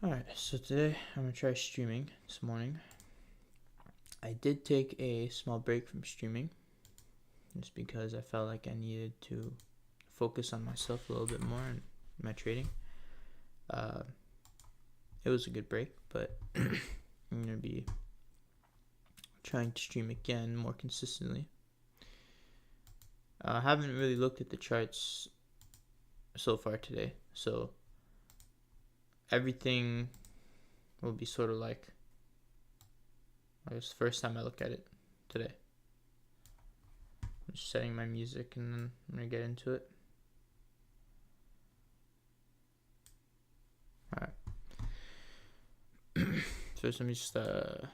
Alright, so today I'm gonna try streaming this morning. I did take a small break from streaming just because I felt like I needed to focus on myself a little bit more and my trading. It was a good break, but I'm gonna be trying to stream again more consistently. I haven't really looked at the charts so far today, so everything will be sort of like, I guess, the first time I look at it today. I'm just setting my music and then I'm gonna get into it. Alright. First, let me just okay.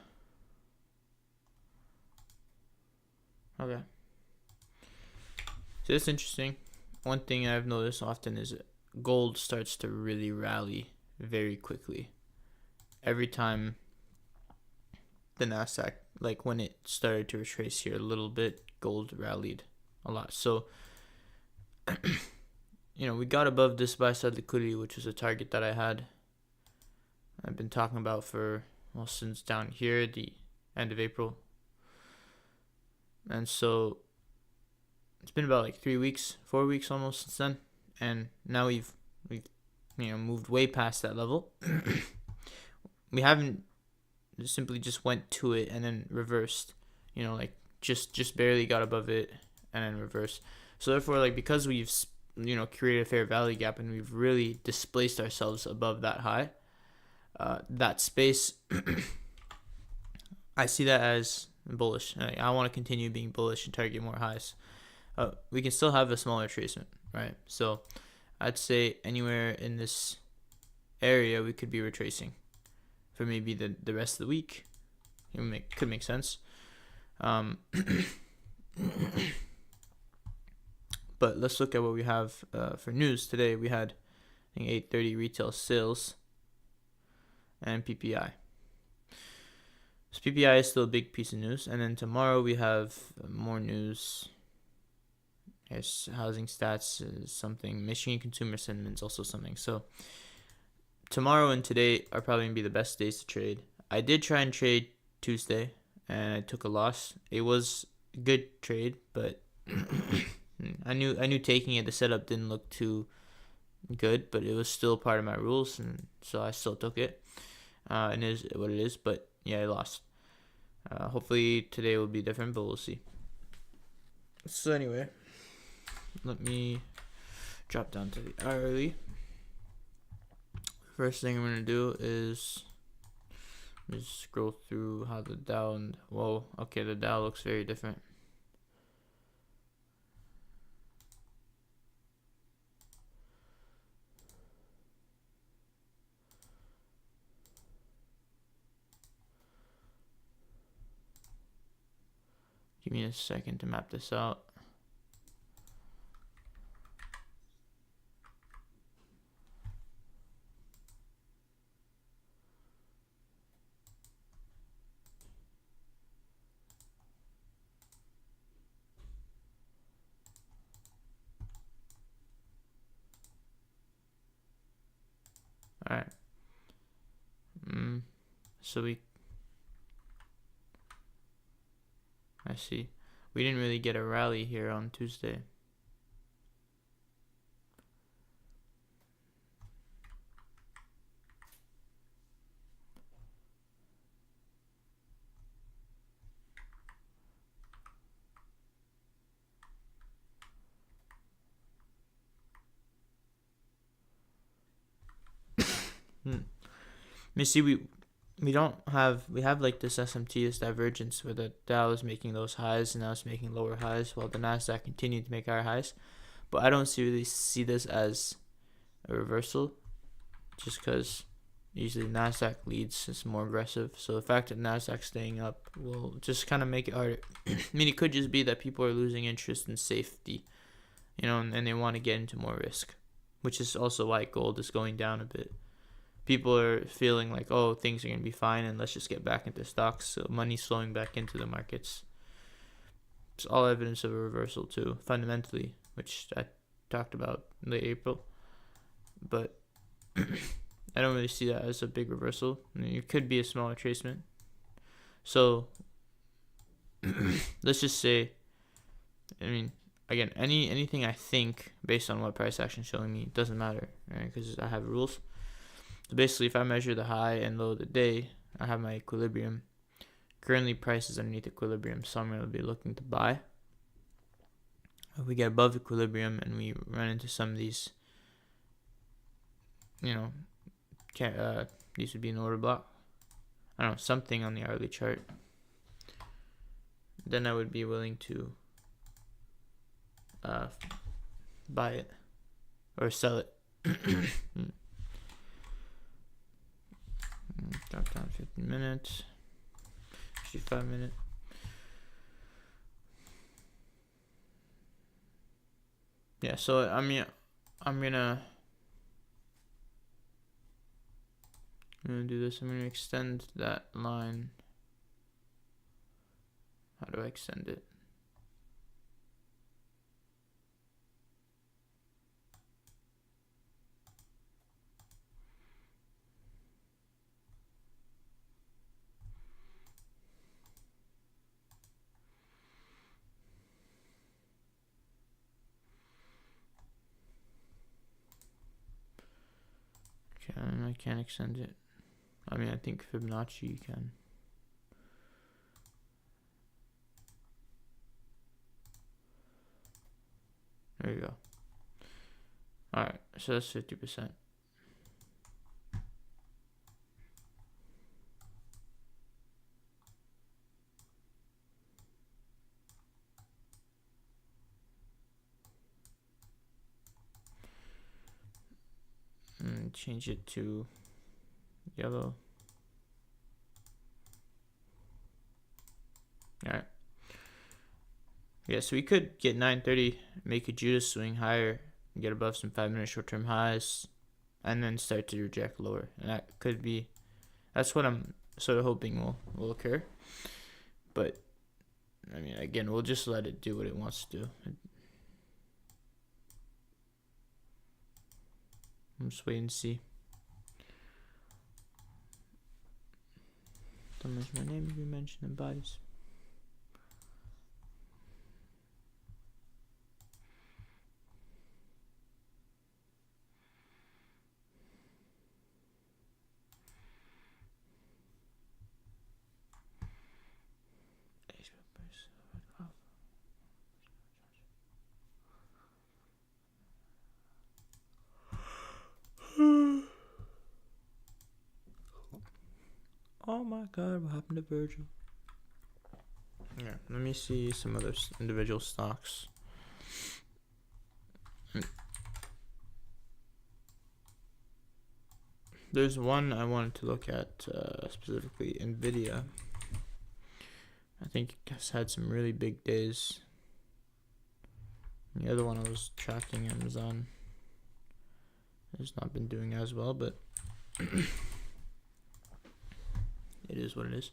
So it's interesting. One thing I've noticed often is gold starts to really rally very quickly. Every time the Nasdaq, like when it started to retrace here a little bit, gold rallied a lot. So, we got above this buy side liquidity, which was a target that I've been talking about since down here, the end of April. And so it's been about like 3 weeks, 4 weeks almost since then. And now we've moved way past that level. We haven't simply just went to it and then reversed, just barely got above it and then reversed. So therefore, because we've created a fair value gap and we've really displaced ourselves above that high, that space, I see that as bullish. I want to continue being bullish and target more highs. We can still have a smaller retracement, right? So I'd say anywhere in this area we could be retracing for maybe the rest of the week. It could make sense. But let's look at what we have for news today. We had, I think, 8:30 retail sales and PPI. So PPI is still a big piece of news. And then tomorrow we have more news. Yes, housing stats is something. Michigan consumer sentiment is also something. So tomorrow and today are probably going to be the best days to trade. I did try and trade Tuesday, and I took a loss. It was a good trade, but I knew taking it, the setup didn't look too good, but it was still part of my rules, and so I still took it. And it is what it is, but yeah, I lost. Hopefully today will be different, but we'll see. So anyway, let me drop down to the hourly. First thing I'm going to do is just scroll through how the Dow the Dow looks very different. Give me a second to map this out. Alright. So I see. We didn't really get a rally here on Tuesday. You see, we have like this SMT, this divergence where the Dow is making those highs and now it's making lower highs while the Nasdaq continued to make higher highs. But I don't really see this as a reversal, just because usually Nasdaq leads, it's more aggressive. So the fact that Nasdaq's staying up will just kind of make it harder. I mean, it could just be that people are losing interest in safety, and they want to get into more risk, which is also why gold is going down a bit. People are feeling like, oh, things are going to be fine and let's just get back into stocks. So money's flowing back into the markets. It's all evidence of a reversal too, fundamentally, which I talked about in late April. But I don't really see that as a big reversal. I mean, it could be a small retracement. So let's just say, I mean, again, anything I think based on what price action is showing me doesn't matter, right? Because I have rules. So basically, if I measure the high and low of the day, I have my equilibrium. Currently, price is underneath equilibrium, so I'm going to be looking to buy. If we get above equilibrium and we run into some of these, you know, these would be an order block. I don't know, something on the hourly chart. Then I would be willing to buy it or sell it. Drop down 15 minutes, actually 5 minutes. Yeah, so I mean, I'm gonna do this. I'm gonna extend that line. How do I extend it? I can't extend it. I mean, I think Fibonacci you can. There you go. Alright, so that's 50%. And change it to yellow. Alright. Yeah, so we could get 930, make a Judas swing higher, get above some 5-minute short-term highs, and then start to reject lower. And that could be, that's what I'm sort of hoping will occur. But, I mean, again, we'll just let it do what it wants to do. I'm just wait and see. Don't mention my name if you mention the bodies. Oh my god, what happened to Virgil? Yeah, let me see some other individual stocks. There's one I wanted to look at, specifically Nvidia. I think it has had some really big days. The other one I was tracking, Amazon, has not been doing as well, but it is what it is.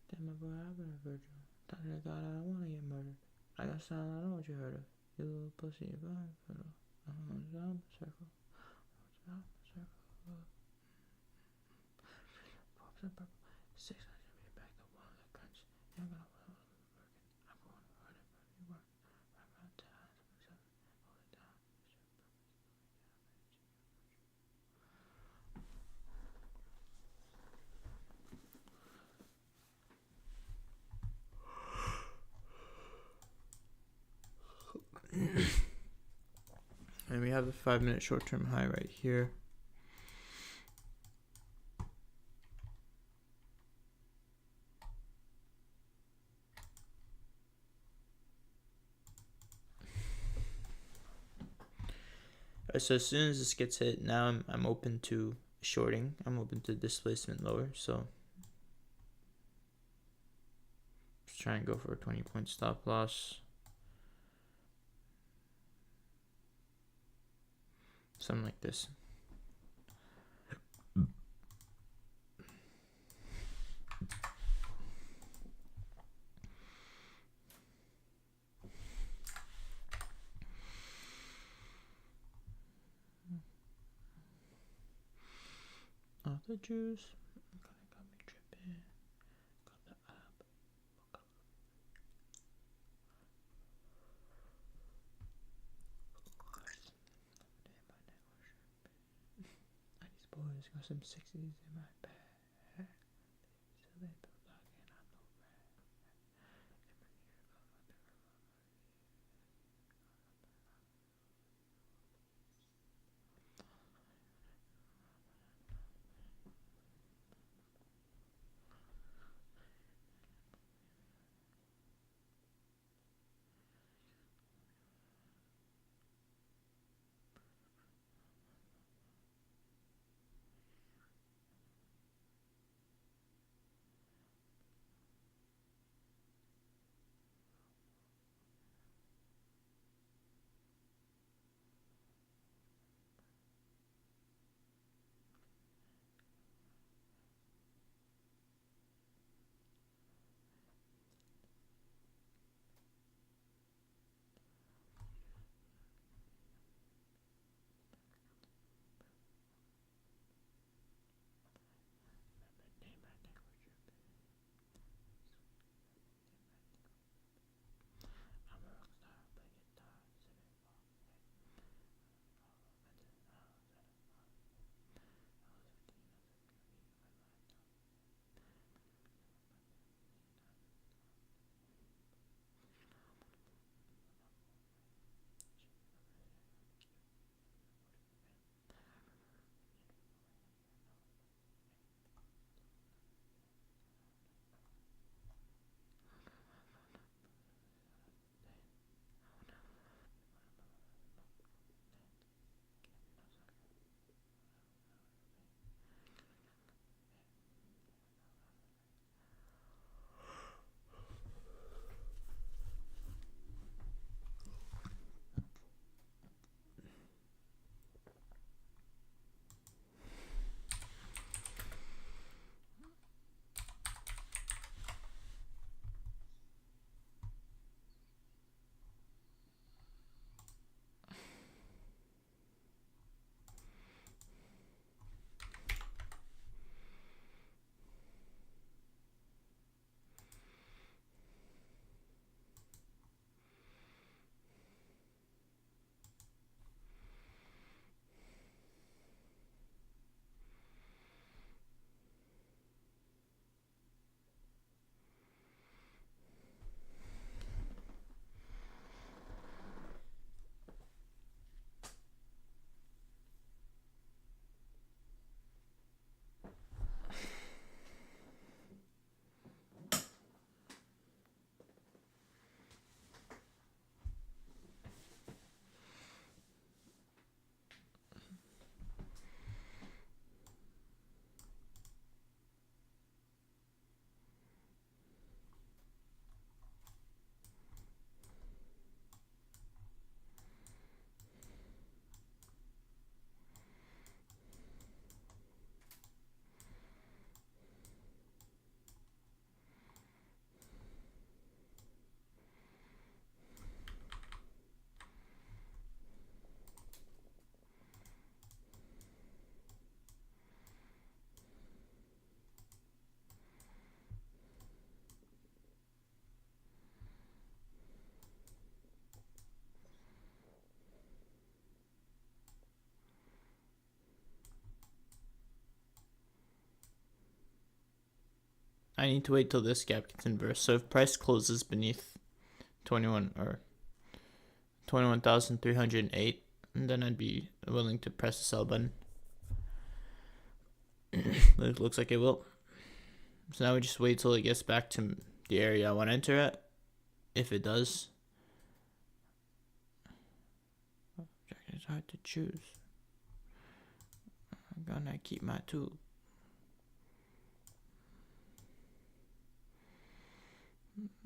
Damn my boy, I've been a virgin. Thought to God I don't wanna get murdered. I got sound, I know what you heard of. You little pussy, you blind fiddle. I don't know, down the circle. Down the circle. Pops and purple. 600 me back the one that crunch. You're gonna work. I'm going to hurt it, but you work. Right about 10 hours, 7. Hold it down. And we have the 5-minute short-term high right here. Alright, so as soon as this gets hit, now I'm open to shorting. I'm open to displacement lower. So try and go for a 20-point stop loss. Something like this. Off the juice. Got me tripping. Got the app. These boys got some 60s in my bag. So they built again on the I need to wait till this gap gets inverse. So if price closes beneath 21,308, then I'd be willing to press the sell button. It looks like it will. So now we just wait till it gets back to the area I want to enter at. If it does, it's hard to choose. I'm gonna keep my tool.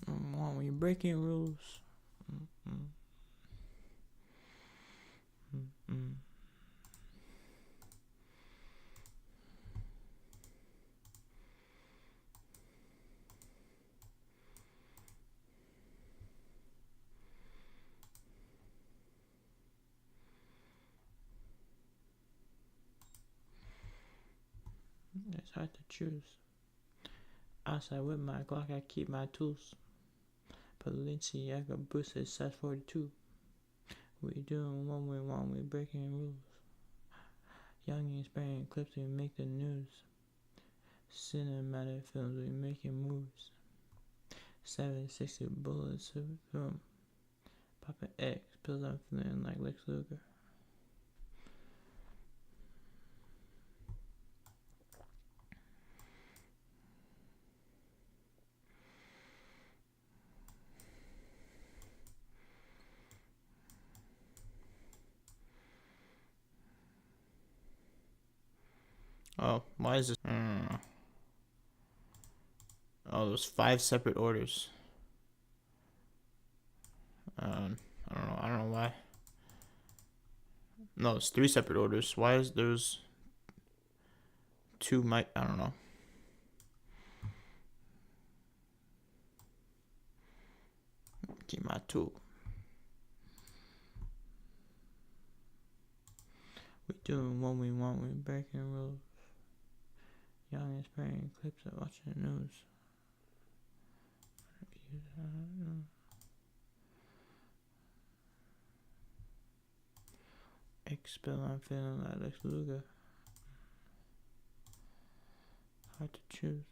When you're breaking rules. It's hard to choose. Outside with my Glock, I keep my tools. Balenciaga boosted set 42. We doing what we want, we breaking rules. Young and spraying clips, we make the news. Cinematic films, we making moves. 760 bullets through film. Popping X, pills I'm feeling like Lex Luger. Oh, why is this? Oh, there's 5 separate orders. I don't know why. No, it's 3 separate orders. Why is there's 2 mic? I don't know. Keep my tool. We doing what we want, we breaking rules. Young and spraying clips of watching the news. Expel, I'm feeling like Lex Luger. Hard to choose.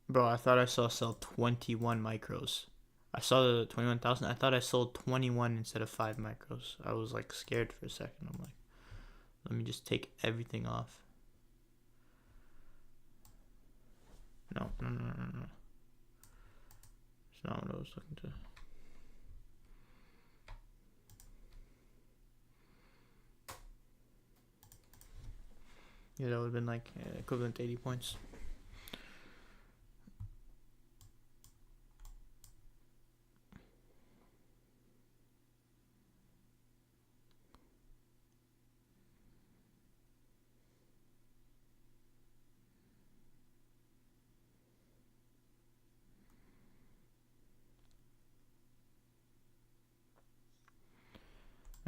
Bro, I thought I saw sell 21 micros. I saw the 21,000. I thought I sold 21 instead of 5 micros. I was like scared for a second. I'm like, let me just take everything off. No. It's not what I was looking to. Yeah, that would have been like equivalent to 80 points.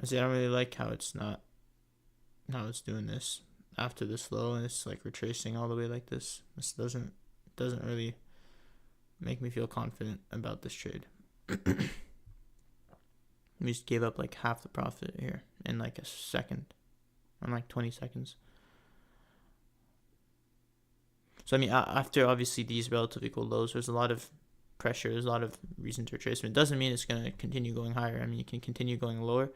I see, I don't really like how it's doing this after this low, and it's like retracing all the way like this. This doesn't really make me feel confident about this trade. We just gave up like half the profit here in like a second, in like 20 seconds. So I mean, after obviously these relatively cool lows, there's a lot of pressure, there's a lot of reason to retracement. It doesn't mean it's going to continue going higher. I mean, you can continue going lower.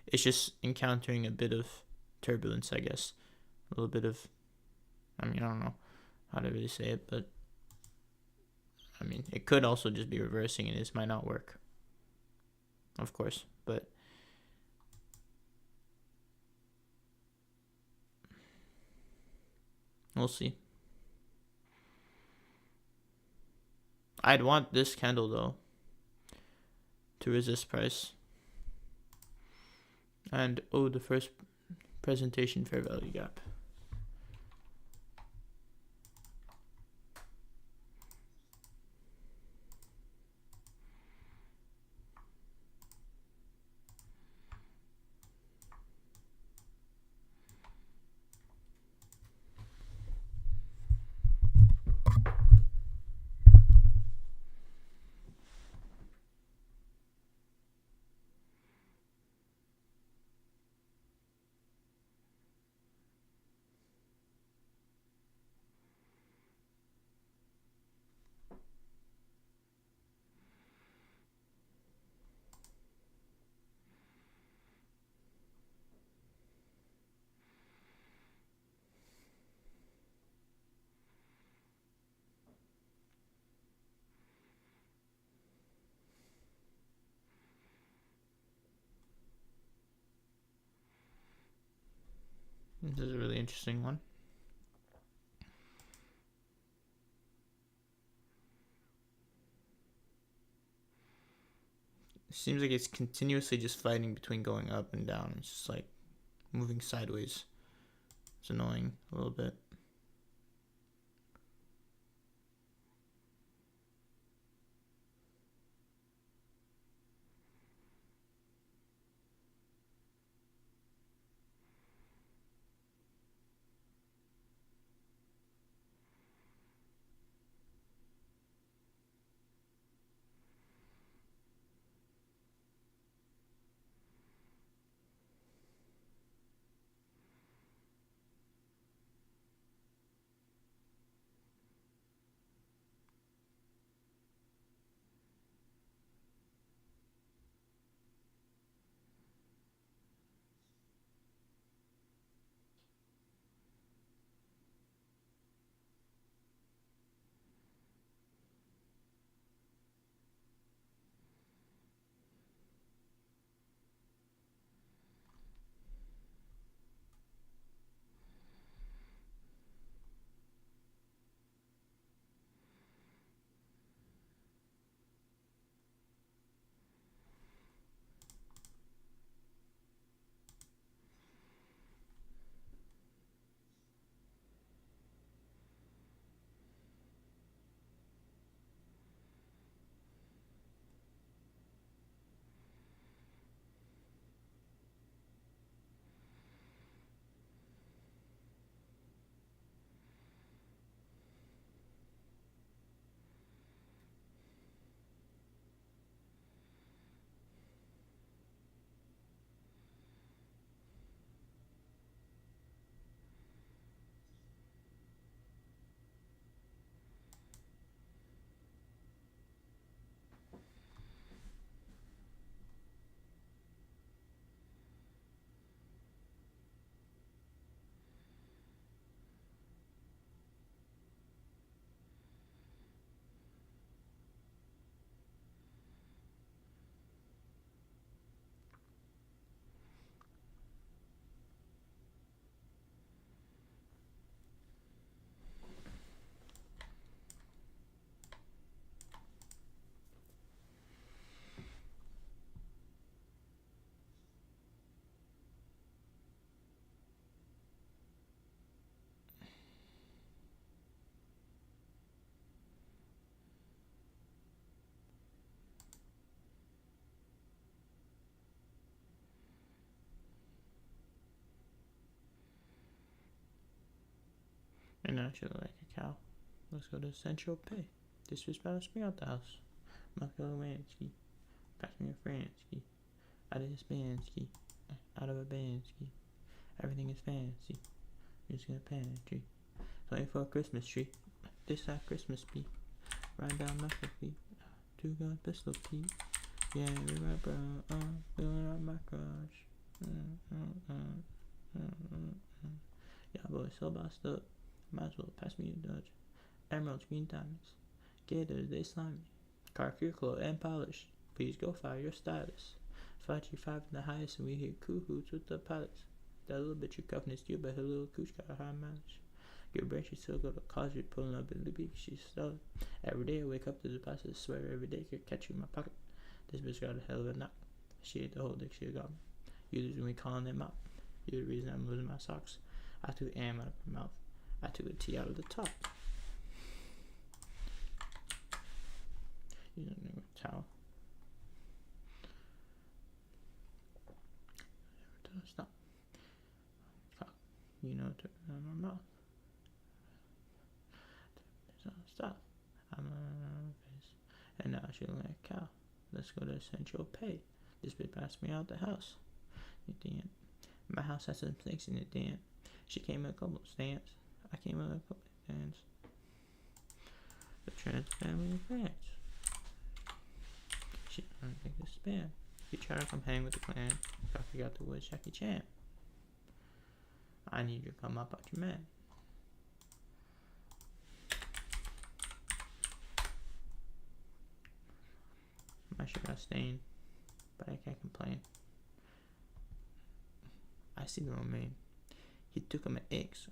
It's just encountering a bit of turbulence, I guess. A little bit of, I mean, I don't know how to really say it, but I mean, it could also just be reversing and this might not work. Of course, but we'll see. I'd want this candle though to resist price. And oh, the first presentation fair value gap. This is a really interesting one. It seems like it's continuously just fighting between going up and down. It's just like moving sideways. It's annoying a little bit. And now she look like a cow. Let's go to Central Pay. This was passed me out the house. Marco Lewinsky. Pass me a Fransky. Out of this bandski. Out of a bandski. Everything is fancy. You're just gonna pantry. Playing for a Christmas tree. This side Christmas tree. Ride down McAfee. 2-gun pistol Pete. Yeah, we right bro. Filling out my garage. Y'all boys so bossed up. Might as well pass me a Dodge. Emeralds, green diamonds. Gators, they slimy. Car clear clothes and polished. Please go fire your stylist. 5G5 in the highest, and we hear coo hoots with the pilots. That little bitch you cuffing is cute, but her little cooch got a high mileage. Your branch is still go to cause you pulling up in the beak, she's solid. Every day I wake up to the process, swear every day could catch you in my pocket. This bitch got a hell of a knock. She ate the whole dick, she got me. You just gonna be calling them out. You're the reason I'm losing my socks. I took the M out of her mouth. I took the T out of the top. You don't know a towel. Never to stop. You know to my mouth. Stop. I'm on her face. And now she look like a cow. Let's go to Central Pay. This bitch passed me out the house. You damn. My house has some snakes in it, damn. She came in a couple of stands. I came in a couple of stands. The trans family of fans. She don't think this span. You try to come hang with the clan. I forgot the word Jackie Chan. I need you to come up out your man. My shirt got stained, but I can't complain. I see the romaine. He took him an X.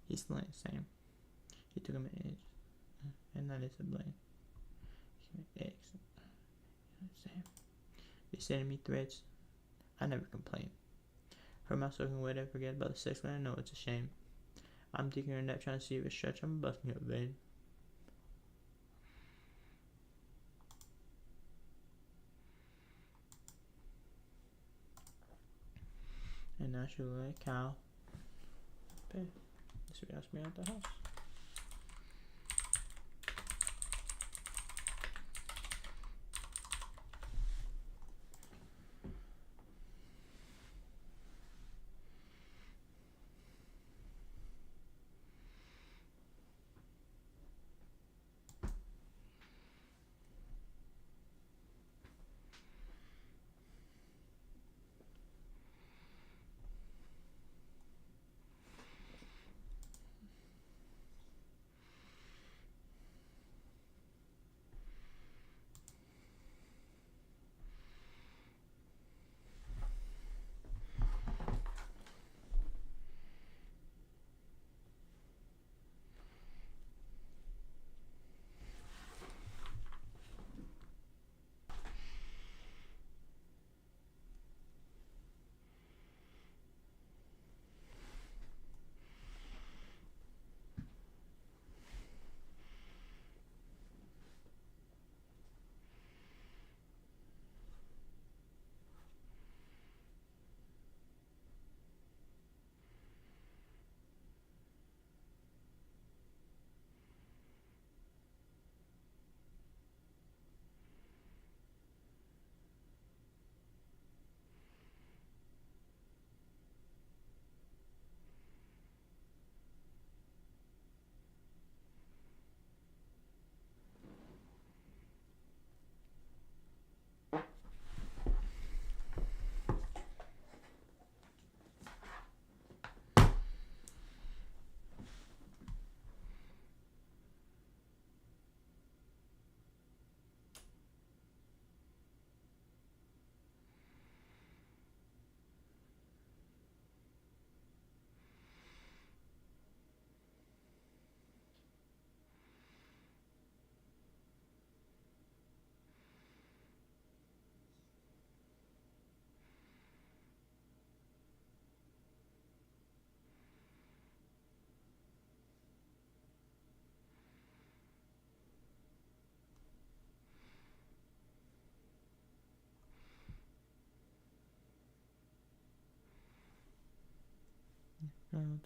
He's still the same. He took him an X. And that is a blank. X. Same. They sending me threats. I never complain. Heard my soaking wet, I forget about the sex when I know it's a shame. I'm digging her neck trying to see if it's stretch. I'm busting your vein. And now she look like a cow. Okay. This would ask me out the house.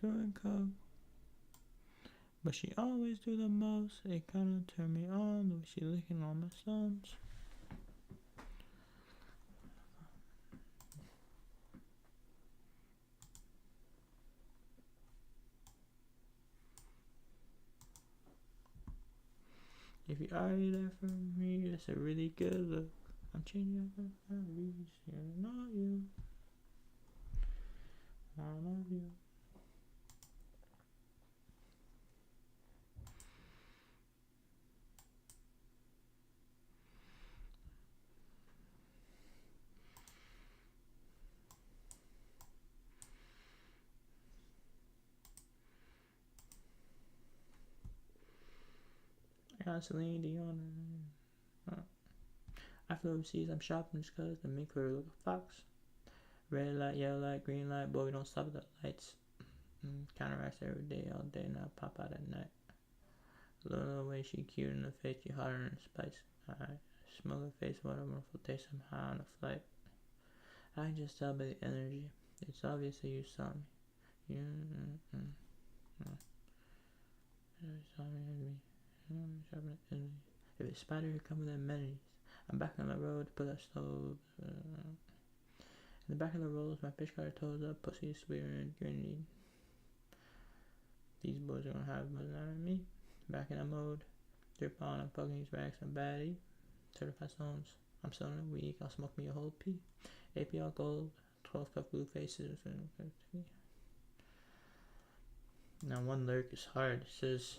Doing coke, but she always do the most. It kinda turned me on the way she licking all my sons. If you already there for me, that's a really good look. I'm changing up my reach, not you. I love you. I got Celine Dion. I flew overseas, I'm shopping just cause the mink her look a fox. Red light, yellow light, green light, boy we don't stop at the lights. Counteracts every day, all day, now pop out at night. Little way she cute in the face, she hotter than spice. I smell her face, what a wonderful taste, I'm high on a flight. I can just tell by the energy, it's obvious that you saw me. You saw me. If it's spider, you come with amenities. I'm back on the road to put that stove. In the back of the rolls, my fish got her toes up, pussy is sweeter and grinny. These boys are gonna have more than me. Back in the mode. Drip on, I'm fucking these racks, I'm baddie. Certified stones. I'm selling a week, I'll smoke me a whole pea. APL gold, 12 cup blue faces. Now one lyric is hard. It says,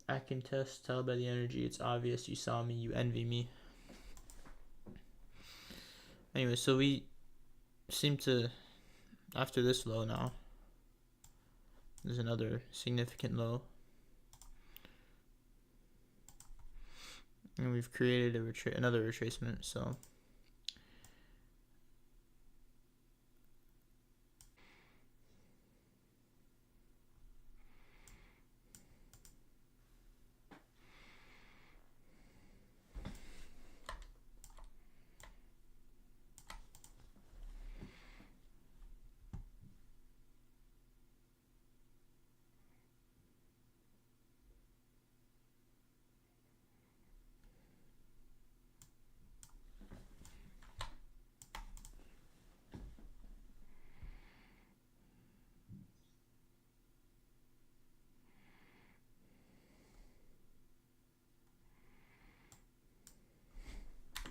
I can tell by the energy, it's obvious you saw me, you envy me. Anyway, so we seem to, after this low now, There's another significant low. And we've created another retracement, so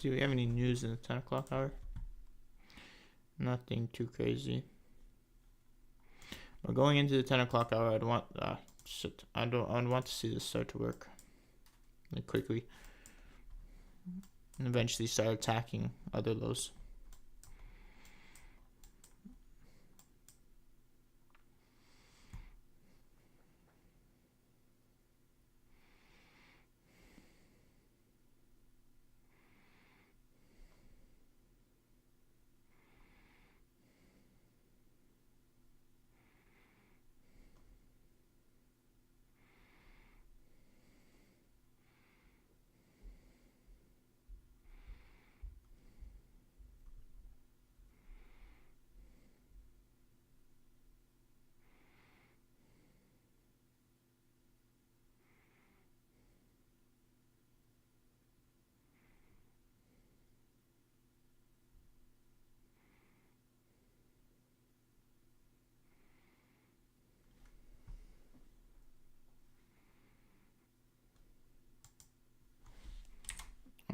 do we have any news in the 10 o'clock hour? Nothing too crazy. But going into the 10 o'clock hour, I'd want I want to see this start to work like quickly, and eventually start attacking other lows.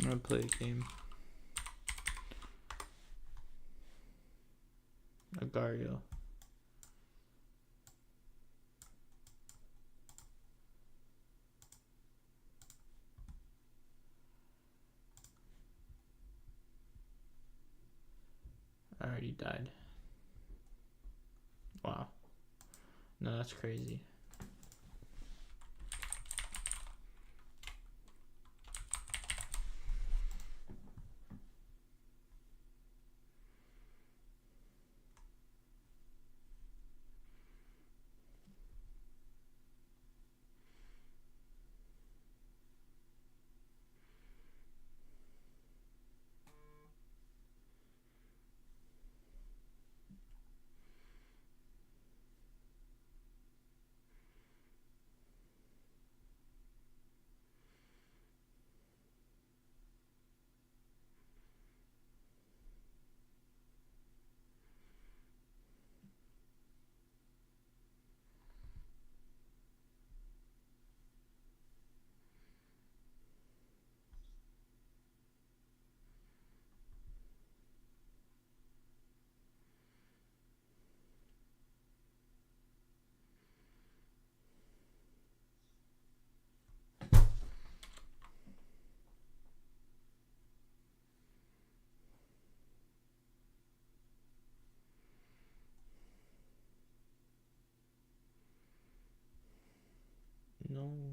I'm gonna play a game. Agario. I already died. Wow. No, that's crazy. No.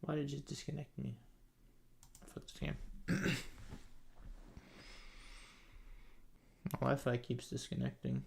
Why did you disconnect me? Fuck this game. My Wi-Fi keeps disconnecting.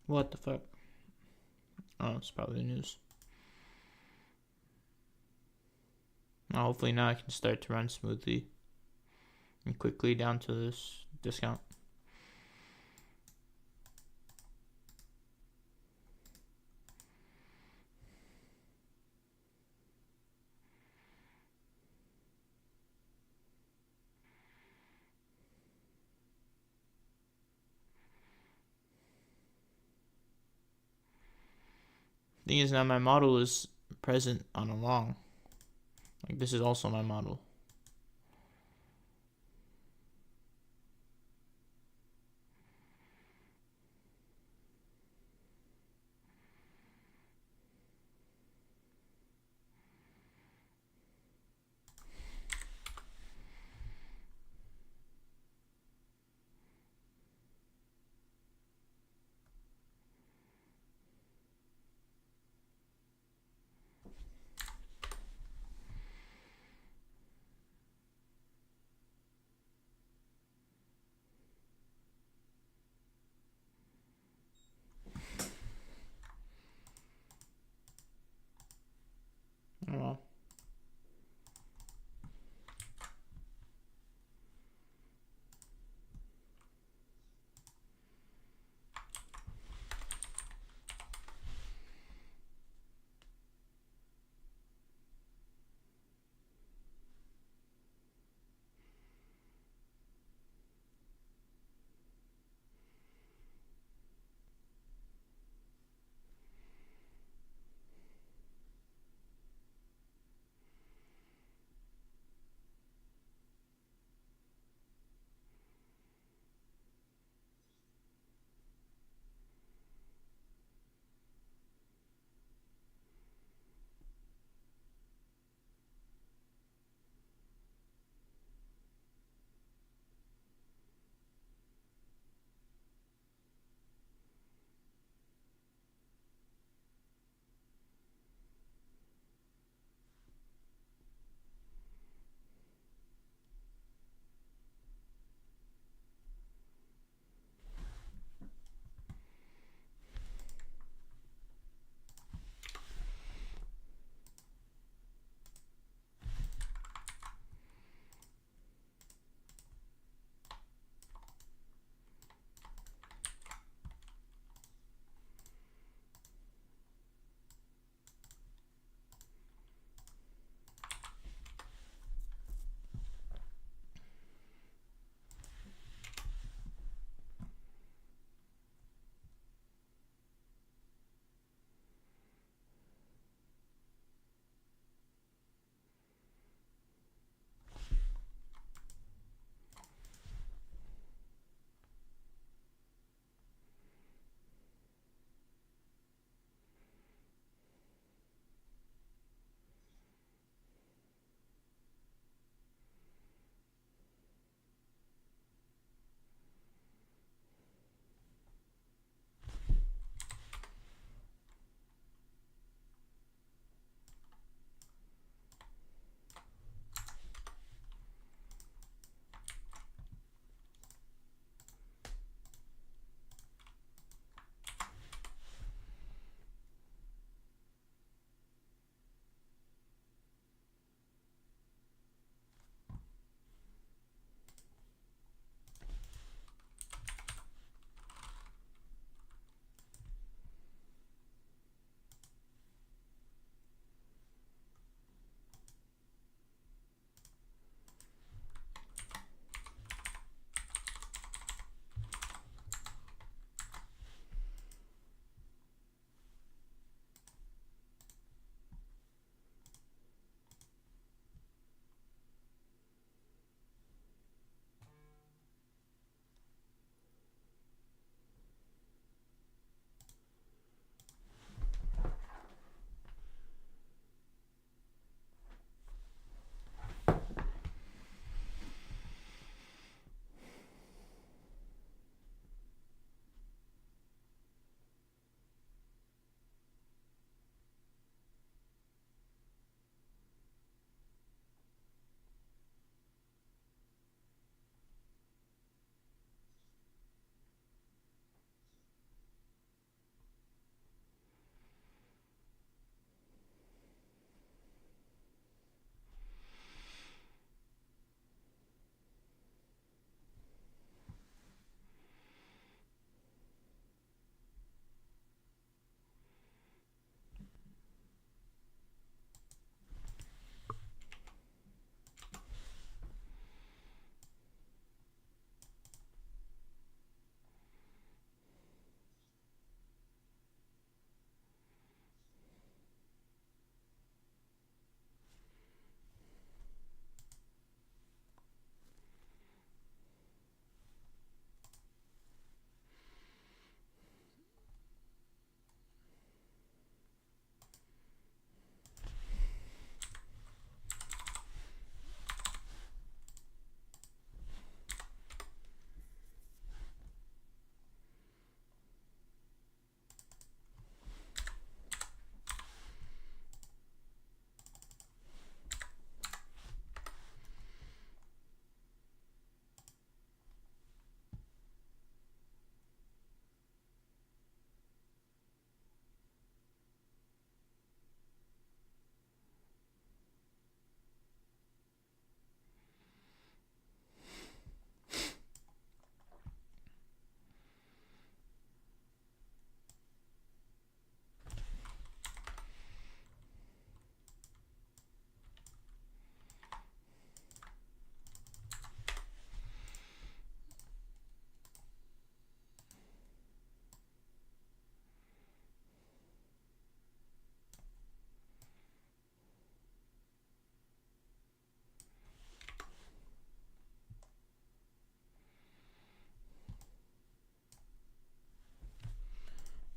What the fuck? Oh, it's probably the news. Now, hopefully now I can start to run smoothly and quickly down to this discount. Thing is, now my model is present on a long. Like, this is also my model.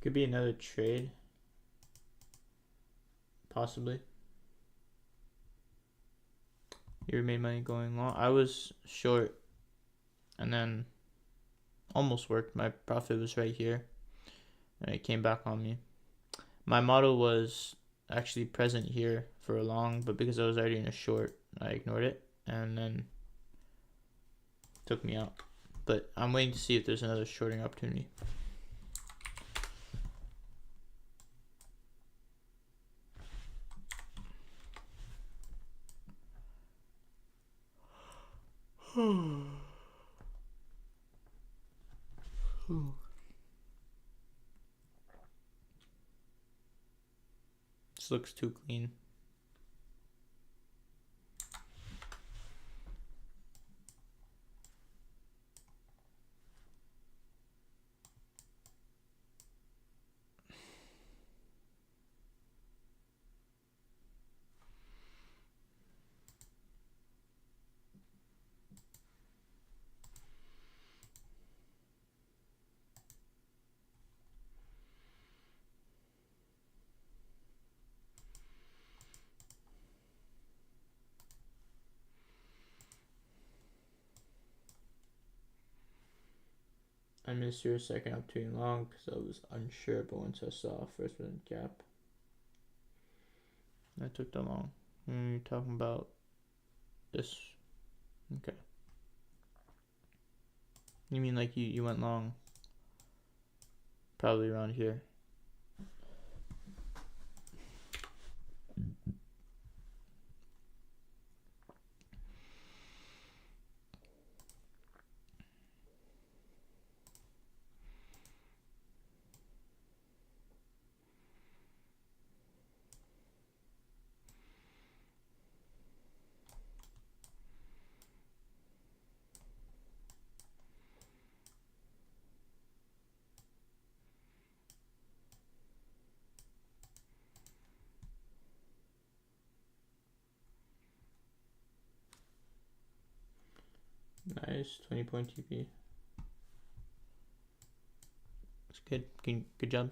Could be another trade, possibly. You made money going long. I was short, and then almost worked. My profit was right here, and it came back on me. My model was actually present here for a long, but because I was already in a short, I ignored it, and then took me out. But I'm waiting to see if there's another shorting opportunity. This looks too clean. I missed your second opportunity long because I was unsure, but once I saw first one gap, I took the long. You're talking about this. Okay. You mean like you went long? Probably around here. Nice, 20-point TP. That's good. Good job.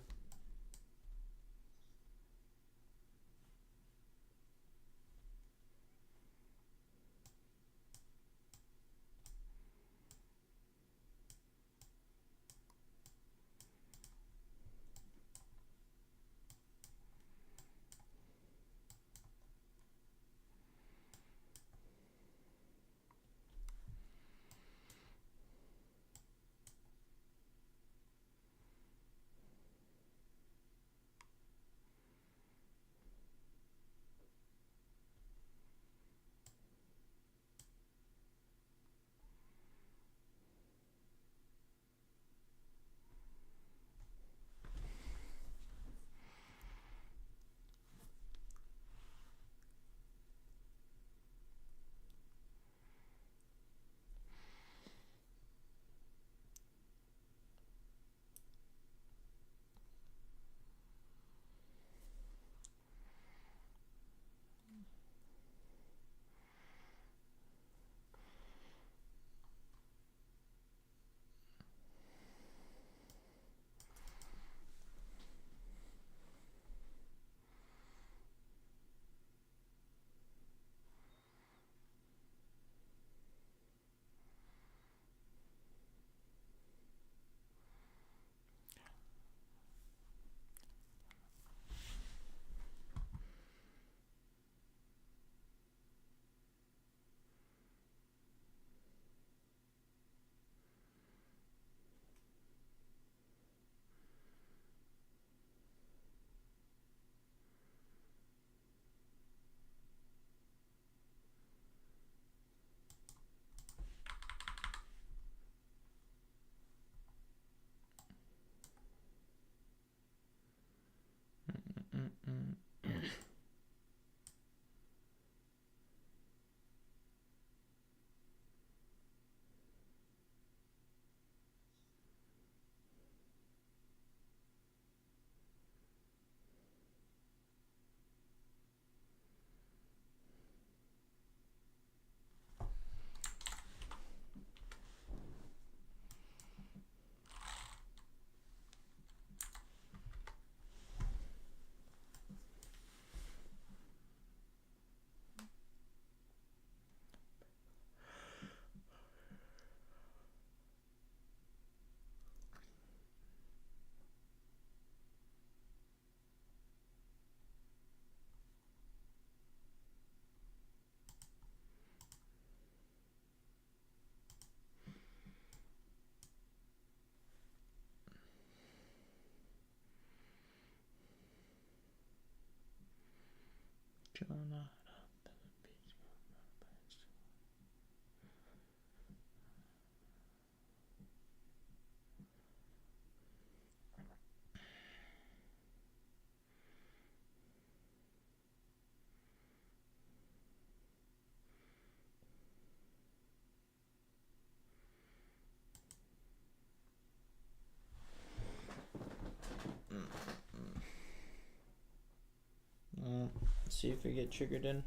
See if we get triggered in.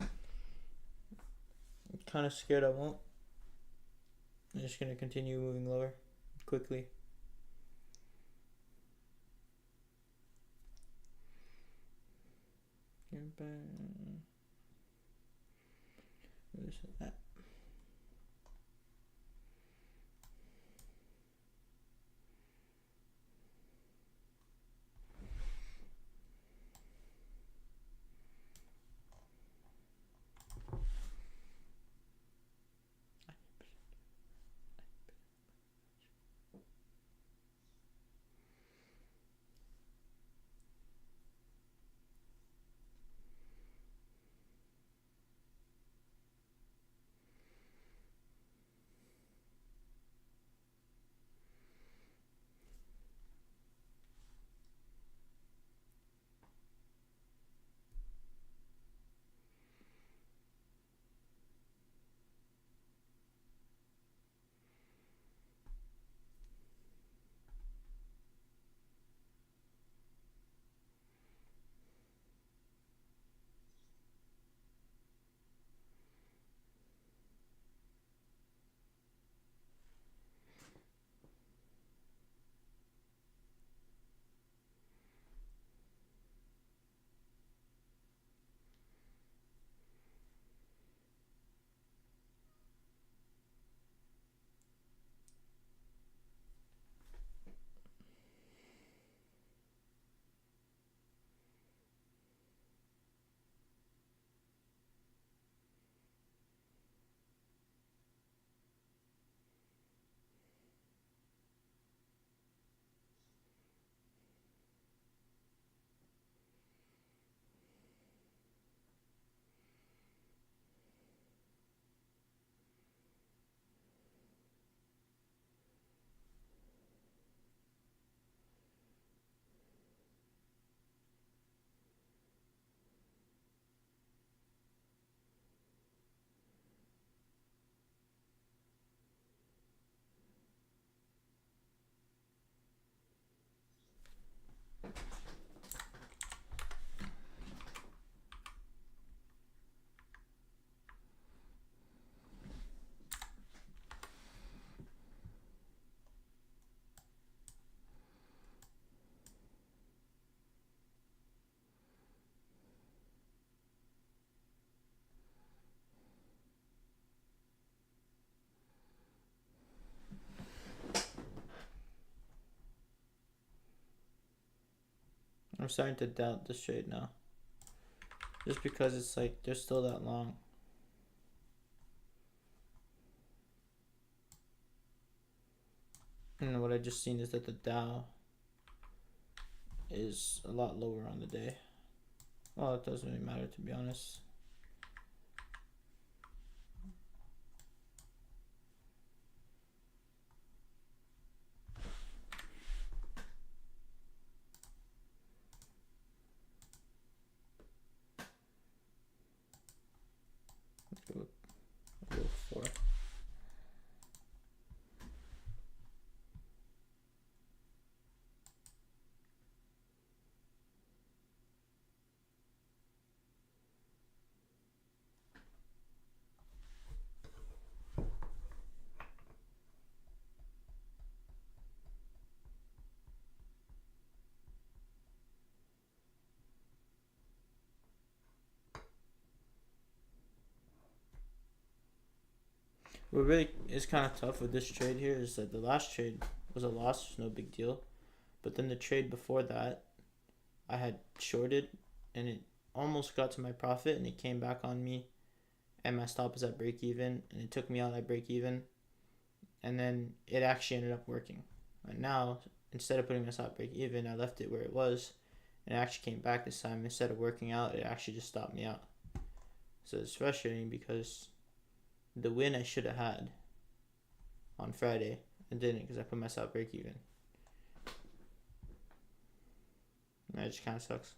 I'm kind of scared I won't. I'm just gonna continue moving lower quickly. That. I'm starting to doubt this trade now. Just because it's like they're still that long. And what I just seen is that the Dow is a lot lower on the day. Well, it doesn't really matter, to be honest. Let's go 4. What really is kind of tough with this trade here is that the last trade was a loss, no big deal. But then the trade before that, I had shorted and it almost got to my profit and it came back on me and my stop is at break even and it took me out at break even and then it actually ended up working. And now, instead of putting my stop break even, I left it where it was and it actually came back this time. Instead of working out, it actually just stopped me out. So it's frustrating because the win I should have had on Friday, I didn't because I put myself break even. That just kind of sucks.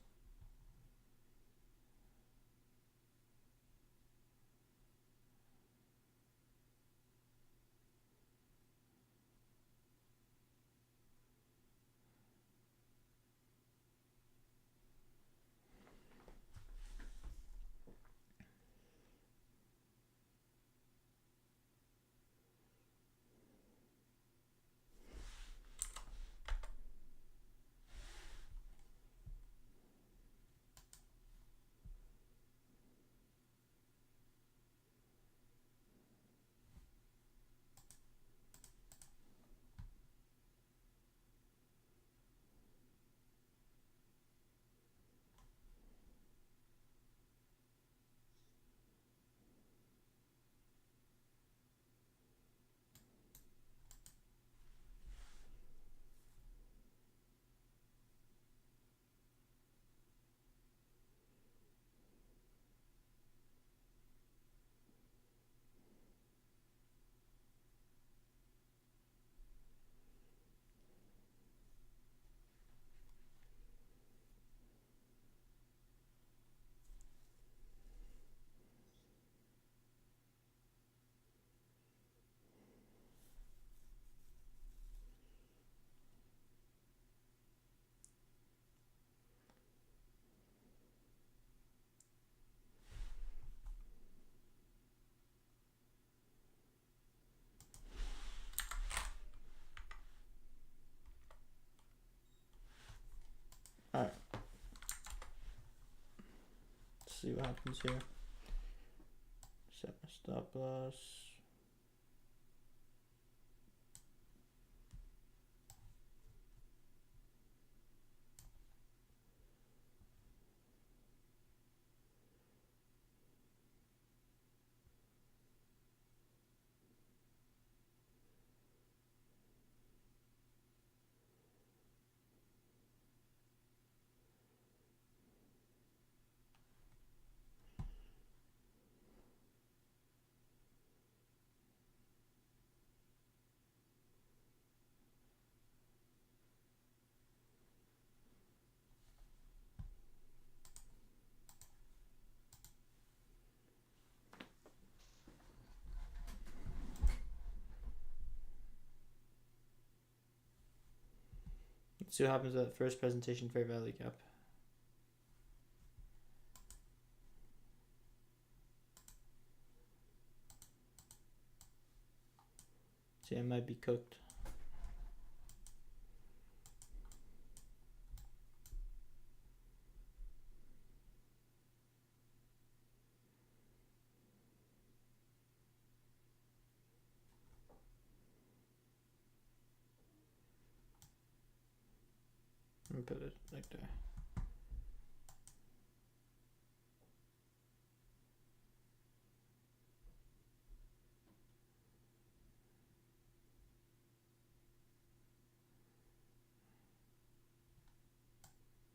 Alright. Let's see what happens here. Set my stop loss. Let's see what happens with that first presentation fair value gap. See, I might be cooked. Let me put it like there.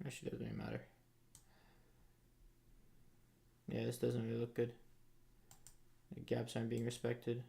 Actually, doesn't really matter. Yeah, this doesn't really look good. The gaps aren't being respected.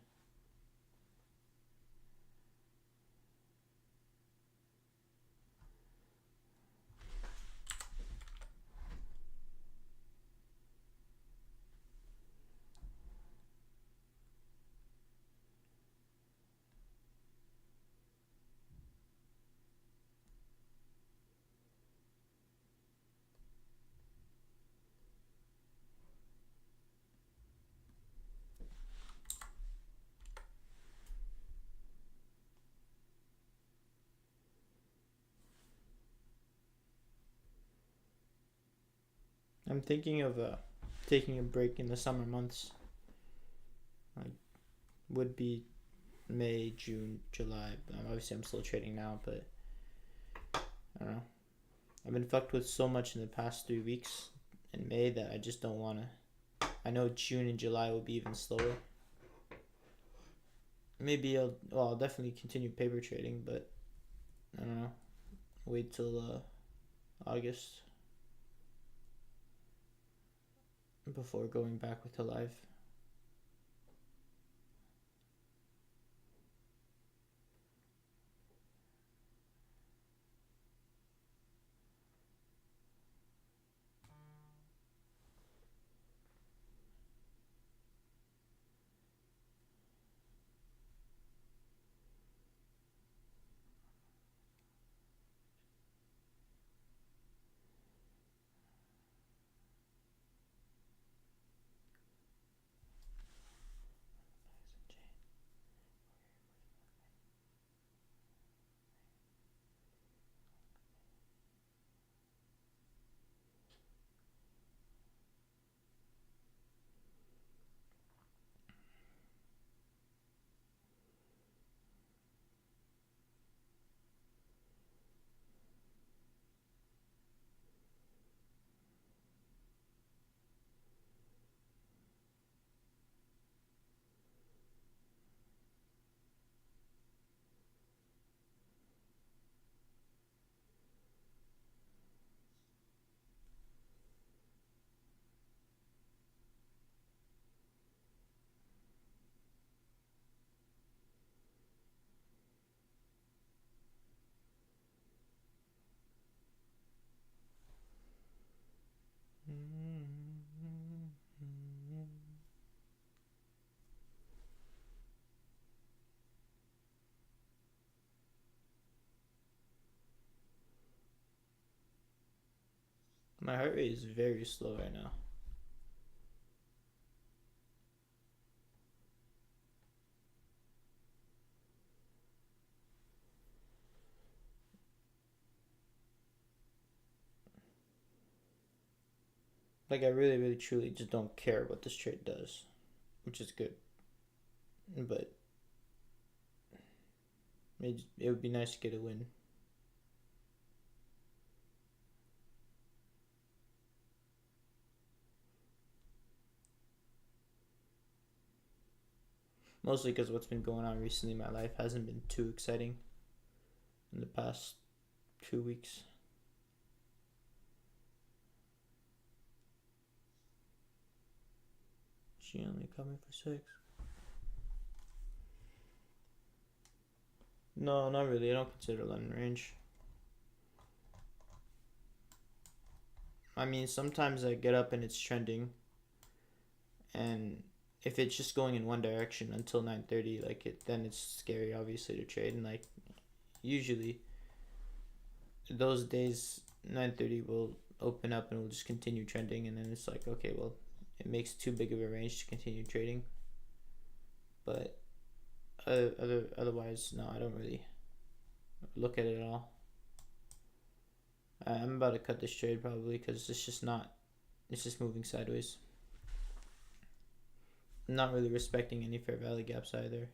I'm thinking of taking a break in the summer months. Like, would be May, June, July. Obviously, I'm still trading now, but I don't know. I've been fucked with so much in the past 3 weeks in May that I just don't want to. I know June and July will be even slower. Maybe I'll definitely continue paper trading, but I don't know. Wait till August. before going back with the live. My heart rate is very slow right now. Like, I really, really, truly just don't care what this trade does, which is good. But it would be nice to get a win. Mostly because what's been going on recently in my life hasn't been too exciting in the past 2 weeks. She only coming for 6. No, not really. I don't consider London range. I mean, sometimes I get up and it's trending, and if it's just going in one direction until 9:30, like then it's scary, obviously, to trade. And like usually, those days 9:30 will open up and will just continue trending, and then it's like, okay, well, it makes too big of a range to continue trading. But otherwise, no, I don't really look at it at all. I'm about to cut this trade probably because it's just moving sideways. I'm not really respecting any fair value gaps either.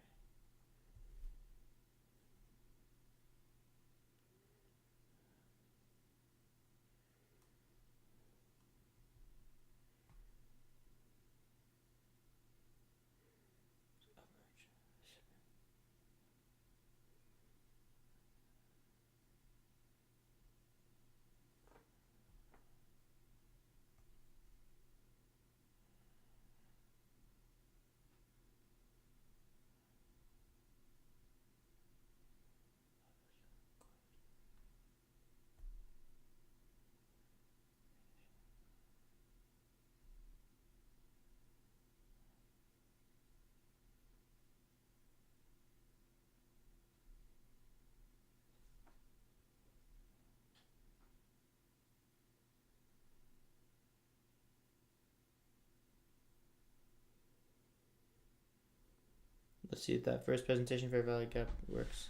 Let's see if that first presentation fair value gap works.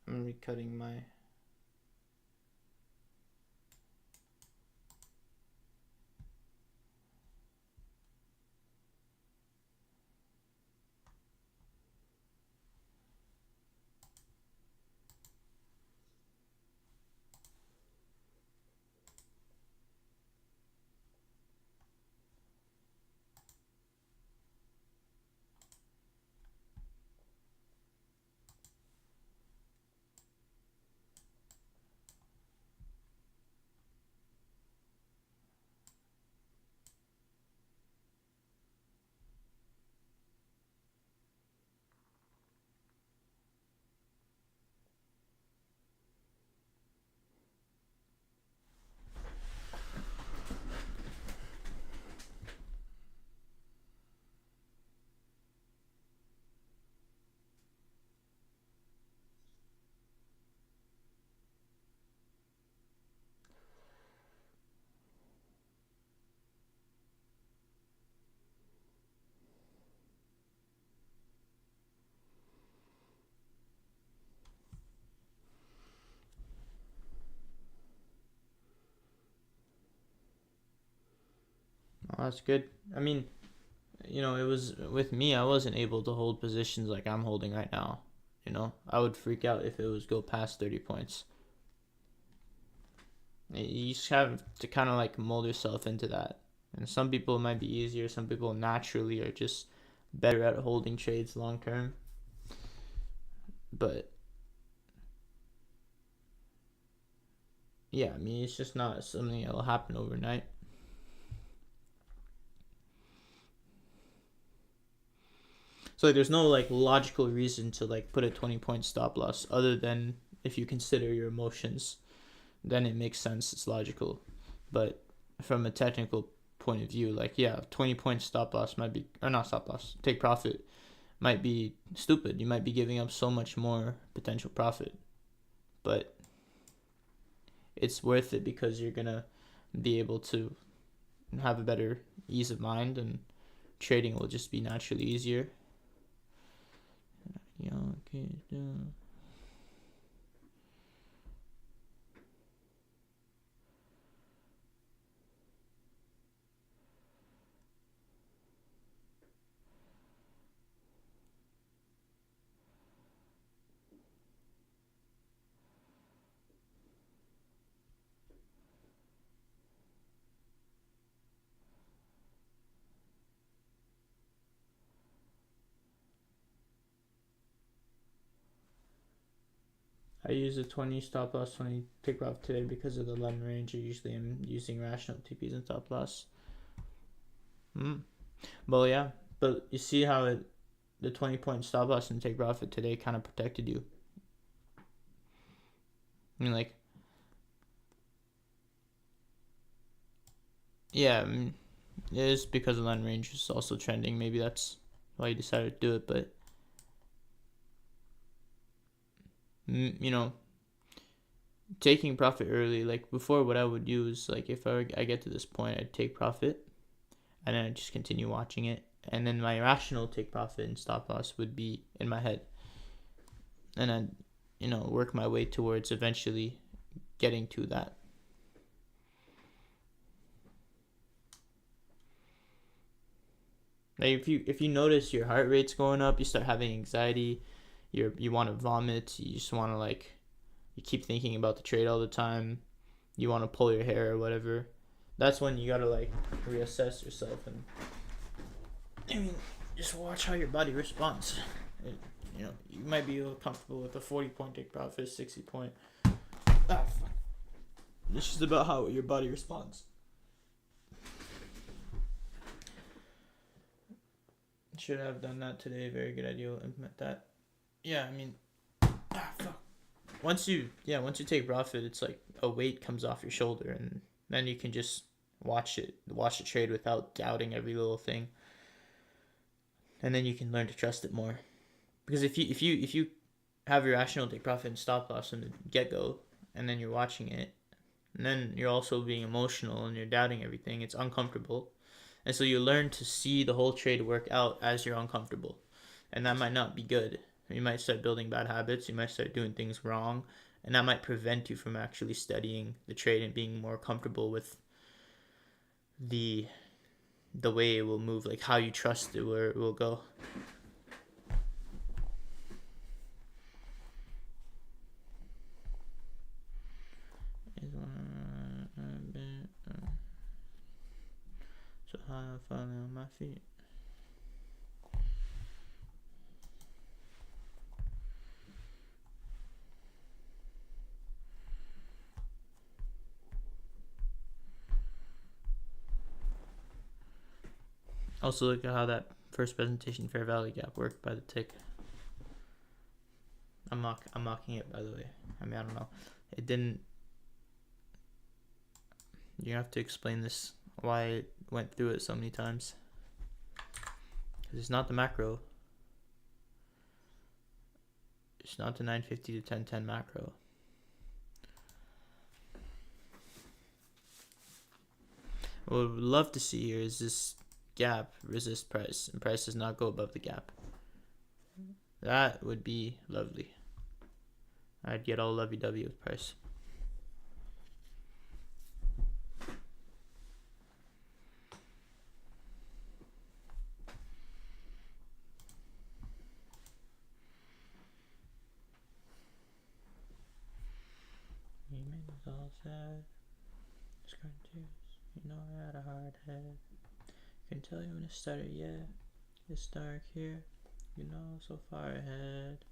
I'm recutting my That's good. I mean, it was with me. I wasn't able to hold positions like I'm holding right now. I would freak out if it was go past 30 points. You just have to kind of like mold yourself into that. And some people it might be easier. Some people naturally are just better at holding trades long term. But yeah, I mean, it's just not something that will happen overnight. So like, there's no like logical reason to like put a 20-point stop loss other than if you consider your emotions, then it makes sense. It's logical. But from a technical point of view, like 20-point stop loss might be, or not stop loss, take profit might be stupid. You might be giving up so much more potential profit, but it's worth it because you're gonna be able to have a better ease of mind, and trading will just be naturally easier. Okay. I use a 20 stop loss, 20 take profit today because of the 11 range. Usually I'm using rational TPs and stop loss. Well, yeah, but you see how the 20-point stop loss and take profit today kind of protected you. I mean, like, yeah, I mean, it is because the line range is also trending. Maybe that's why you decided to do it, but taking profit early, like before, what I would do is like if I get to this point, I'd take profit, and then I'd just continue watching it, and then my rational take profit and stop loss would be in my head, and I'd work my way towards eventually getting to that. Like if you notice your heart rate's going up, you start having anxiety, you want to vomit, you just want to like, you keep thinking about the trade all the time, you want to pull your hair or whatever, that's when you gotta like reassess yourself, and I mean, just watch how your body responds. You might be a little comfortable with a 40-point take profit, 60-point. Fuck. It's just about how your body responds. Should have done that today. Very good idea. We'll implement that. Yeah, I mean, fuck. Once you take profit, it's like a weight comes off your shoulder, and then you can just watch the trade without doubting every little thing, and then you can learn to trust it more. Because if you have your rational take profit and stop loss from the get go, and then you're watching it, and then you're also being emotional and you're doubting everything, it's uncomfortable, and so you learn to see the whole trade work out as you're uncomfortable, and that might not be good. You might start building bad habits, you might start doing things wrong, and that might prevent you from actually studying the trade and being more comfortable with the way it will move, like how you trust it, where it will go. So how I'm finally on my feet. Also look at how that first presentation fair value gap worked by the tick. I'm mocking it, by the way. I mean, I don't know. It didn't. You have to explain this, why it went through it so many times. Because it's not the macro. It's not the 950 to 1010 macro. What we would love to see here is this gap resist price, and price does not go above the gap. That would be lovely. I'd get all lovey-dovey with price. all sad. Scarring tears. You know I had a hard head. Can tell you when it started, yeah. It's dark here. You know, so far ahead.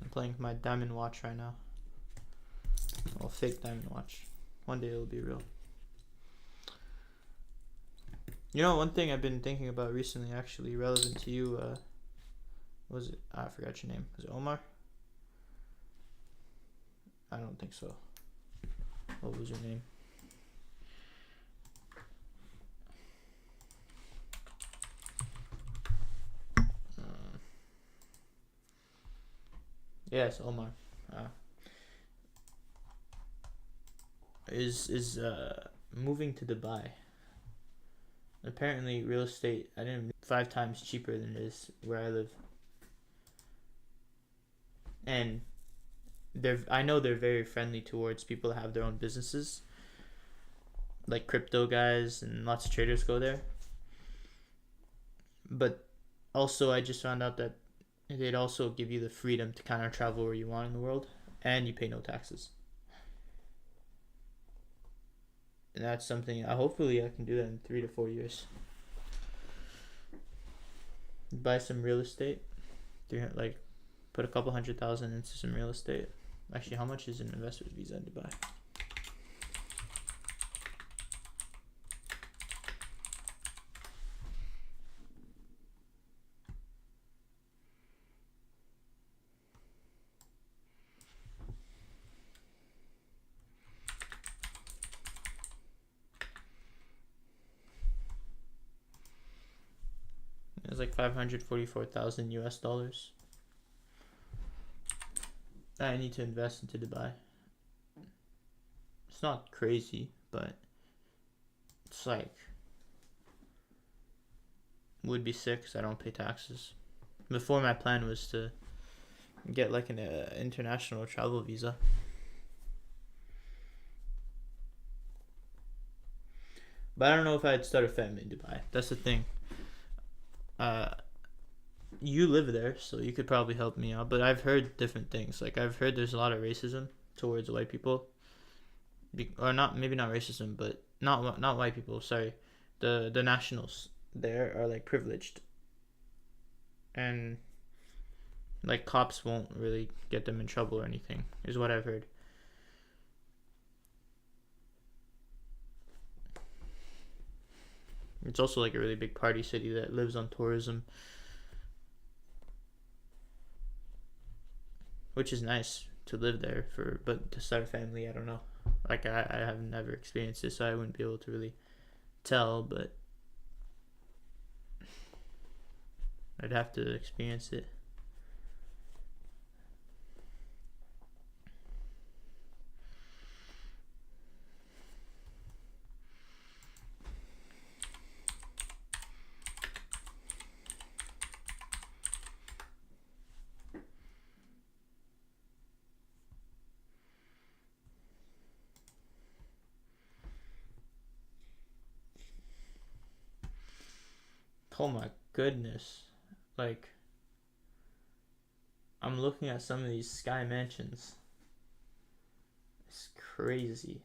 I'm playing with my diamond watch right now. Well, fake diamond watch. One day it'll be real. You know, one thing I've been thinking about recently, actually relevant to you, was it? I forgot your name. Was it Omar? I don't think so. What was your name? Yes, Omar. Is moving to Dubai. Apparently, real estate, I didn't 5 times cheaper than it is where I live. And I know they're very friendly towards people that have their own businesses, like crypto guys, and lots of traders go there. But also, I just found out that they'd also give you the freedom to kind of travel where you want in the world, and you pay no taxes. And that's something, hopefully I can do that in 3 to 4 years. Buy some real estate, like put a couple $100,000 into some real estate. Actually, how much is an investor's visa in Dubai? It's like 544,000 US dollars. I need to invest into Dubai. It's not crazy, but it's like would be sick because I don't pay taxes. Before, my plan was to get like an international travel visa. But I don't know if I'd start a family in Dubai. That's the thing. You live there, so you could probably help me out. But I've heard different things. Like I've heard there's a lot of racism towards white people, or not, maybe not racism, but not white people. Sorry, the nationals there are like privileged, and like cops won't really get them in trouble or anything, is what I've heard. It's also like a really big party city that lives on tourism, which is nice to live there for, but to start a family, I don't know. Like I have never experienced this, so I wouldn't be able to really tell, but I'd have to experience it. Oh my goodness. Like, I'm looking at some of these sky mansions. It's crazy.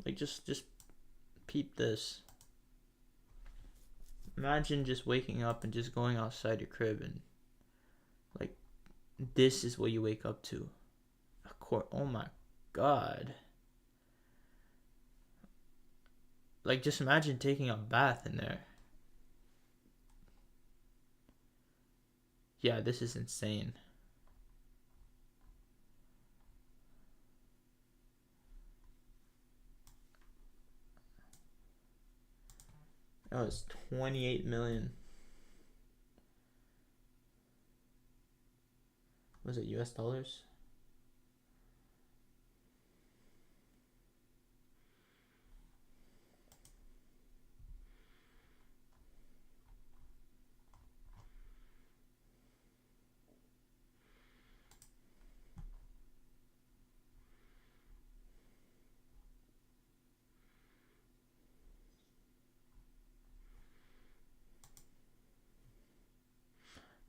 Like just peep this. Imagine just waking up and just going outside your crib and like this is what you wake up to. A court. Oh my god. Like just imagine taking a bath in there. Yeah, this is insane. Oh, it's 28 million. Was it US dollars?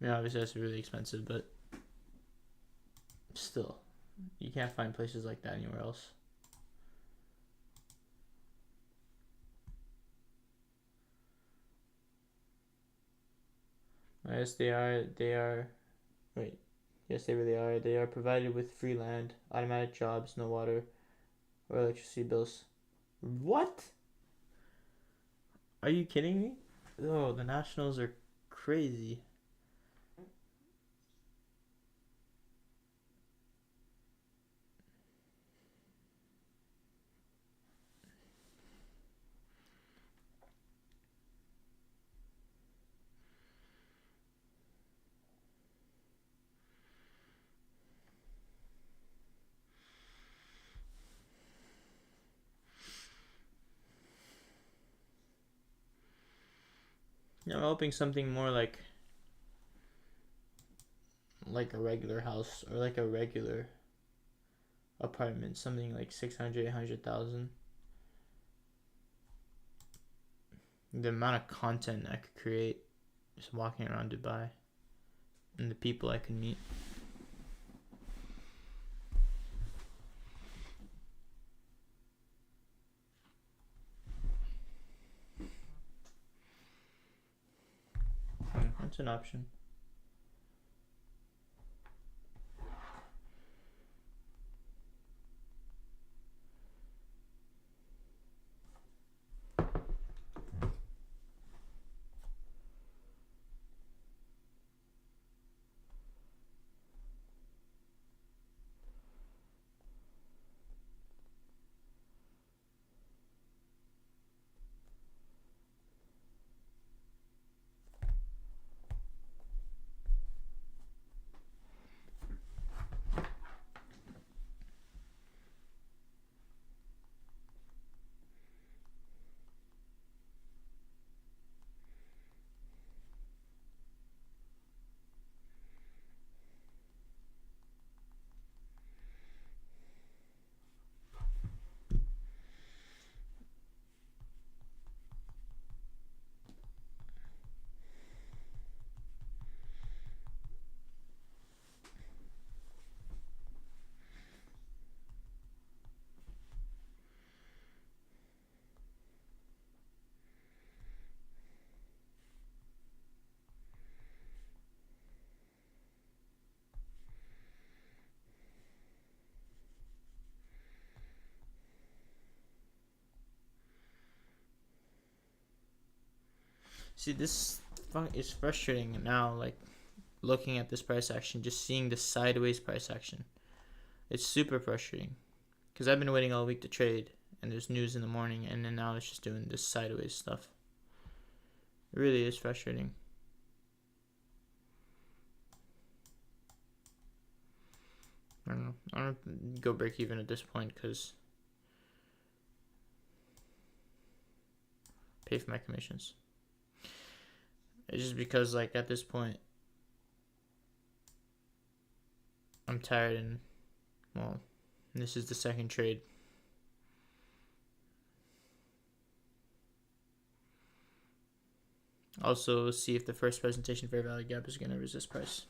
Yeah, obviously that's really expensive, but still, you can't find places like that anywhere else. Yes, they are. They are. Wait. Yes, they really are. They are provided with free land, automatic jobs, no water or electricity bills. What? Are you kidding me? Oh, the Nationals are crazy. Yeah, I'm hoping something more like a regular house or like a regular apartment, something like 600, 800,000. The amount of content I could create just walking around Dubai and the people I could meet. Yeah, that's an option. See, this is frustrating now, like looking at this price action, just seeing the sideways price action. It's super frustrating because I've been waiting all week to trade and there's news in the morning and then now it's just doing this sideways stuff. It really is frustrating. I don't know. I don't go break even at this point because pay for my commissions. It's just because like at this point I'm tired and well, this is the second trade. Also, see if the first presentation fair value gap is going to resist price.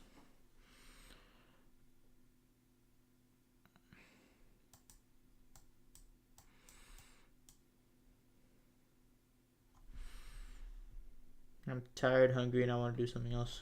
I'm tired, hungry, and I want to do something else.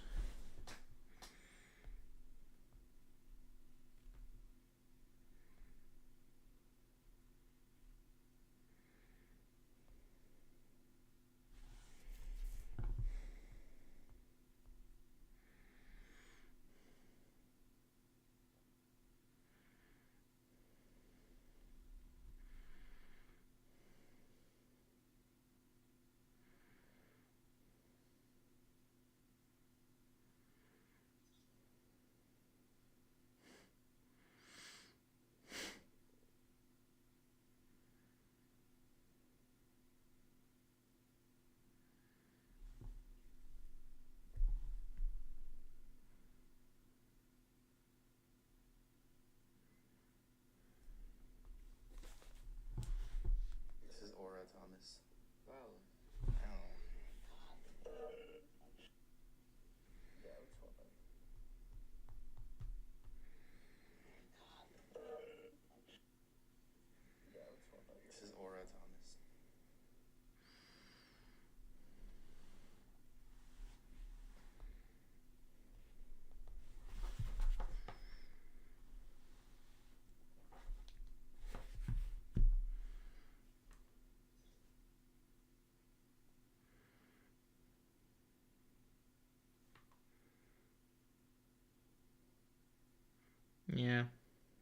Yeah,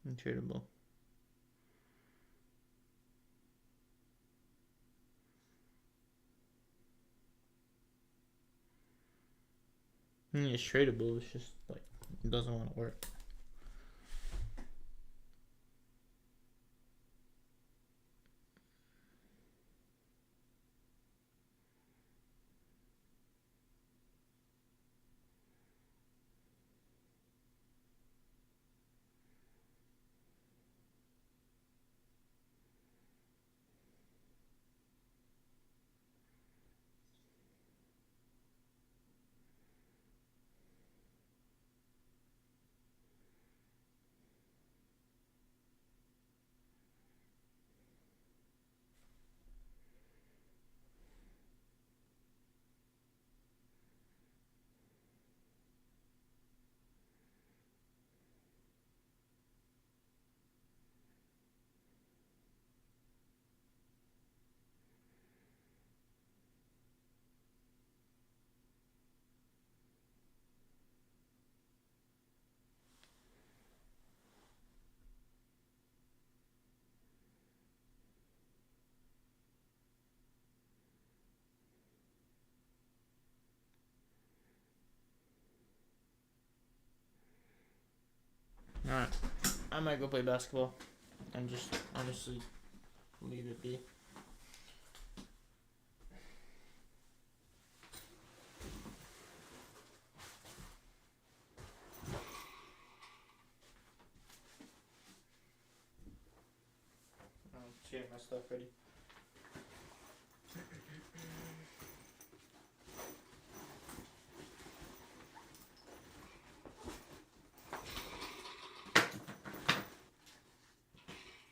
untradeable. It's tradable. It's just like it doesn't want to work. All right, I might go play basketball and just honestly leave it be. I'm getting my stuff ready.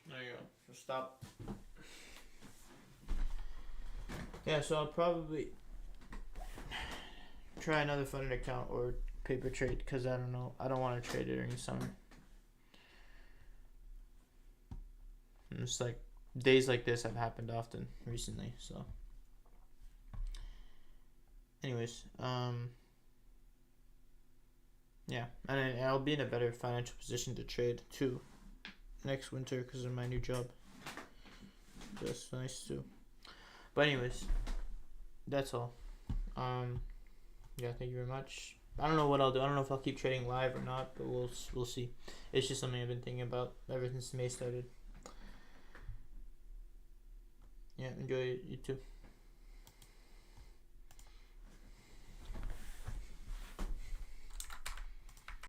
There you go. So stop. Yeah, so I'll probably try another funded account or paper trade because I don't know. I don't want to trade it during the summer. And it's like days like this have happened often recently. So, anyways, yeah, and I'll be in a better financial position to trade too next winter because of my new job. That's nice too. But anyways, that's all. Yeah, thank you very much. I don't know what I'll do. I don't know if I'll keep trading live or not, but we'll see. It's just something I've been thinking about ever since May started. Yeah, enjoy it, you too.